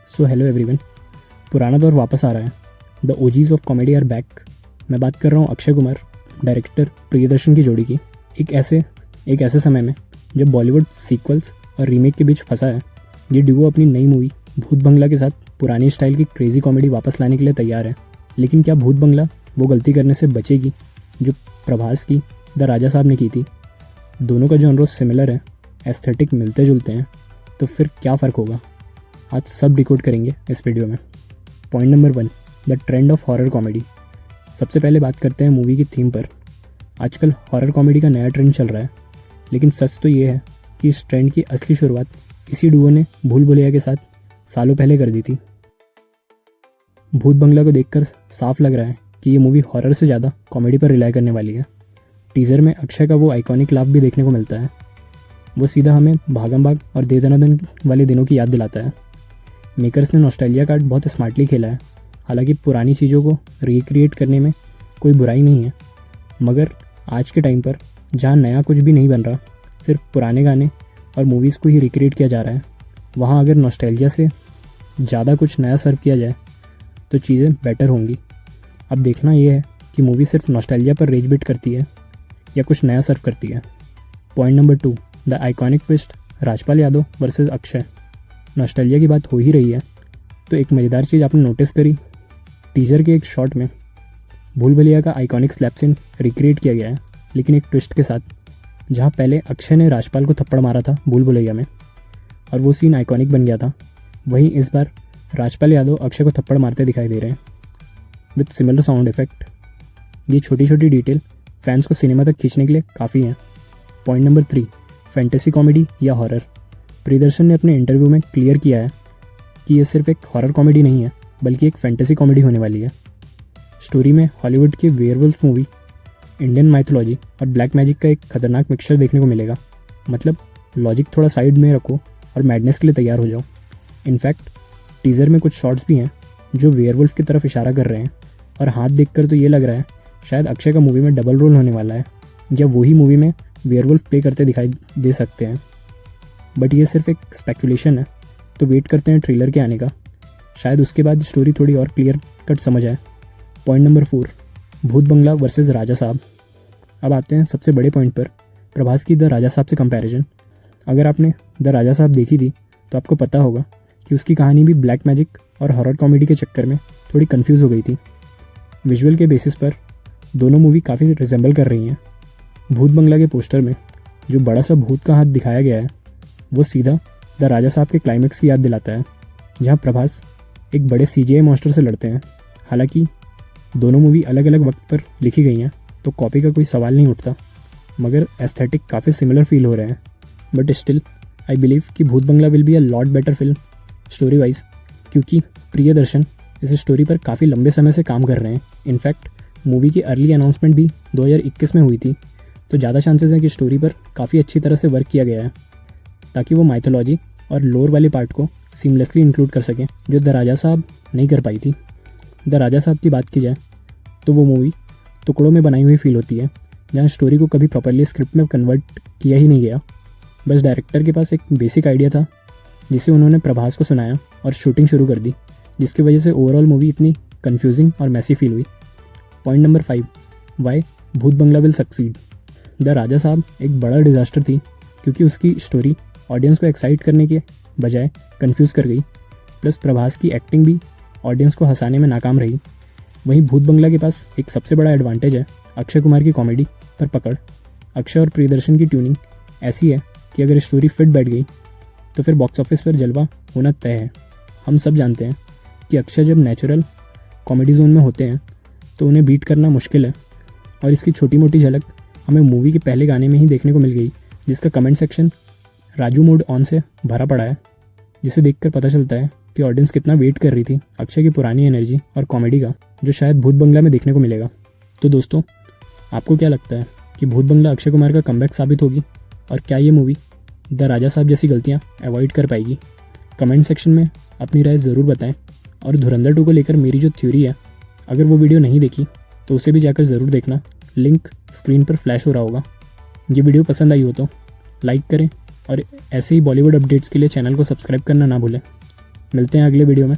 So hello everyone. पुराना दौर वापस आ रहा है। The OGs of comedy are back. मैं बात कर रहा हूँ अक्षय कुमार, डायरेक्टर प्रियदर्शन की जोड़ी की। एक ऐसे समय में जब बॉलीवुड सीक्वल्स और रीमेक के बीच फंसा है, ये डुओ अपनी नई मूवी भूत बंगला के साथ पुरानी स्टाइल की क्रेजी कॉमेडी वापस लाने के लिए तैयार है। लेकिन क्या भूत बंगला वो गलती करने से बचेगी जो प्रभास की द राजा साहब ने की थी? दोनों का जॉनर सिमिलर है, एस्थेटिक मिलते जुलते हैं, तो फिर क्या फ़र्क होगा? आज सब डिकोड करेंगे इस वीडियो में। Point number 1, the trend of horror comedy. सबसे पहले बात करते हैं मूवी की थीम पर। आजकल हॉरर कॉमेडी का नया ट्रेंड चल रहा है, लेकिन सच तो ये है कि इस ट्रेंड की असली शुरुआत इसी डुओ ने भूल भुलैया के साथ सालों पहले कर दी थी। भूत बंगला को देखकर साफ लग रहा है कि ये मूवी हॉरर से ज़्यादा कॉमेडी पर रिलाई करने वाली है। टीज़र में अक्षय का वो आइकॉनिक लाफ भी देखने को मिलता है। वो सीधा हमें भागम भाग और दे दनादन वाले दिनों की याद दिलाता है। मेकर्स ने नॉस्टैल्जिया कार्ड बहुत स्मार्टली खेला है। हालांकि पुरानी चीज़ों को रिक्रिएट करने में कोई बुराई नहीं है, मगर आज के टाइम पर जहाँ नया कुछ भी नहीं बन रहा, सिर्फ पुराने गाने और मूवीज़ को ही रिक्रिएट किया जा रहा है, वहाँ अगर नॉस्टैल्जिया से ज़्यादा कुछ नया सर्व किया जाए तो चीज़ें बेटर होंगी। अब देखना ये है कि मूवी सिर्फ नॉस्टैल्जिया पर रेज बिट करती है या कुछ नया सर्व करती है। Point number 2, the iconic twist Rajpal Yadav versus Akshay. Nostalgia की बात हो ही रही है तो एक मज़ेदार चीज़ आपने नोटिस करी? टीज़र के एक शॉट में भूल भुलैया का आइकॉनिक स्लैप सीन रिक्रिएट किया गया है, लेकिन एक ट्विस्ट के साथ। जहाँ पहले अक्षय ने राजपाल को थप्पड़ मारा था भूल भुलैया में और वो सीन आइकॉनिक बन गया था, वहीं इस बार राजपाल यादव अक्षय को थप्पड़ मारते दिखाई दे रहे हैं विद सिमिलर साउंड इफेक्ट। ये छोटी छोटी डिटेल फैंस को सिनेमा तक खींचने के लिए काफ़ी हैं। पॉइंट नंबर 3, फैंटेसी कॉमेडी या हॉरर। प्रियदर्शन ने अपने इंटरव्यू में क्लियर किया है कि ये सिर्फ एक हॉरर कॉमेडी नहीं है, बल्कि एक फैंटेसी कॉमेडी होने वाली है। स्टोरी में हॉलीवुड की वेयरवुल्फ मूवी, इंडियन माइथोलॉजी और ब्लैक मैजिक का एक खतरनाक मिक्सचर देखने को मिलेगा। मतलब लॉजिक थोड़ा साइड में रखो और मैडनेस के लिए तैयार हो जाओ। इनफैक्ट टीज़र में कुछ शॉट्स भी हैं जो वेयरवुल्फ की तरफ इशारा कर रहे हैं, और हाथ देखकर तो ये लग रहा है शायद अक्षय का मूवी में डबल रोल होने वाला है, या वही मूवी में वेयरवुल्फ प्ले करते दिखाई दे सकते हैं। बट ये सिर्फ एक स्पेकुलेशन है, तो वेट करते हैं ट्रेलर के आने का। शायद उसके बाद स्टोरी थोड़ी और क्लियर कट समझ आए। पॉइंट नंबर 4, भूत बंगला वर्सेस राजा साहब। अब आते हैं सबसे बड़े पॉइंट पर, प्रभास की द राजा साहब से कंपैरिजन। अगर आपने द राजा साहब देखी थी तो आपको पता होगा कि उसकी कहानी भी ब्लैक मैजिक और हॉरर कॉमेडी के चक्कर में थोड़ी कंफ्यूज हो गई थी। विजुअल के बेसिस पर दोनों मूवी काफ़ी रिजेंबल कर रही हैं। भूत बंगला के पोस्टर में जो बड़ा सा भूत का हाथ दिखाया गया है, वो सीधा द राजा साहब के क्लाइमेक्स की याद दिलाता है, जहाँ प्रभास एक बड़े CGI मॉन्स्टर से लड़ते हैं। हालांकि दोनों मूवी अलग अलग वक्त पर लिखी गई हैं, तो कॉपी का कोई सवाल नहीं उठता, मगर एस्थेटिक काफ़ी सिमिलर फील हो रहे हैं। बट स्टिल आई बिलीव कि Bhoot Bangla will be a lot better film story wise, क्योंकि प्रियदर्शन इस स्टोरी पर काफ़ी लंबे समय से काम कर रहे हैं। इनफैक्ट मूवी की अर्ली अनाउंसमेंट भी 2021 में हुई थी, तो ज़्यादा चांसेस हैं कि स्टोरी पर काफ़ी अच्छी तरह से वर्क किया गया है, ताकि वो माइथोलॉजी और लोर वाले पार्ट को सीमलेसली इंक्लूड कर सकें, जो द राजा साहब नहीं कर पाई थी। द राजा साहब की बात की जाए तो वो मूवी टुकड़ों में बनाई हुई फील होती है, जहाँ स्टोरी को कभी प्रॉपरली स्क्रिप्ट में कन्वर्ट किया ही नहीं गया। बस डायरेक्टर के पास एक बेसिक आइडिया था, जिसे उन्होंने प्रभास को सुनाया और शूटिंग शुरू कर दी, जिसकी वजह से ओवरऑल मूवी इतनी कन्फ्यूजिंग और मैसी फील हुई। पॉइंट नंबर 5, वाई भूत बंगला विल सक्सीड। द राजा साहब एक बड़ा डिज़ास्टर थी, क्योंकि उसकी स्टोरी ऑडियंस को एक्साइट करने के बजाय कंफ्यूज कर गई, प्लस प्रभास की एक्टिंग भी ऑडियंस को हंसाने में नाकाम रही। वहीं भूत बंगला के पास एक सबसे बड़ा एडवांटेज है अक्षय कुमार की कॉमेडी पर पकड़। अक्षय और प्रियदर्शन की ट्यूनिंग ऐसी है कि अगर स्टोरी फिट बैठ गई तो फिर बॉक्स ऑफिस पर जलवा होना तय है। हम सब जानते हैं कि अक्षय जब नेचुरल कॉमेडी जोन में होते हैं तो उन्हें बीट करना मुश्किल है, और इसकी छोटी मोटी झलक हमें मूवी के पहले गाने में ही देखने को मिल गई, जिसका comment section Raju mode on से भरा पड़ा है, जिसे देखकर पता चलता है कि ऑडियंस कितना वेट कर रही थी अक्षय की पुरानी एनर्जी और कॉमेडी का, जो शायद भूत बंगला में देखने को मिलेगा। तो दोस्तों, आपको क्या लगता है कि भूत बंगला अक्षय कुमार का कमबैक साबित होगी, और क्या ये मूवी द राजा साहब जैसी गलतियाँ अवॉइड कर पाएगी? कमेंट सेक्शन में अपनी राय ज़रूर बताएं। और धुरंधर 2 को लेकर मेरी जो थ्योरी है, अगर वो वीडियो नहीं देखी तो उसे भी जाकर ज़रूर देखना, लिंक स्क्रीन पर फ्लैश हो रहा होगा। ये वीडियो पसंद आई हो तो लाइक करें, और ऐसे ही बॉलीवुड अपडेट्स के लिए चैनल को सब्सक्राइब करना ना भूलें। मिलते हैं अगले वीडियो में।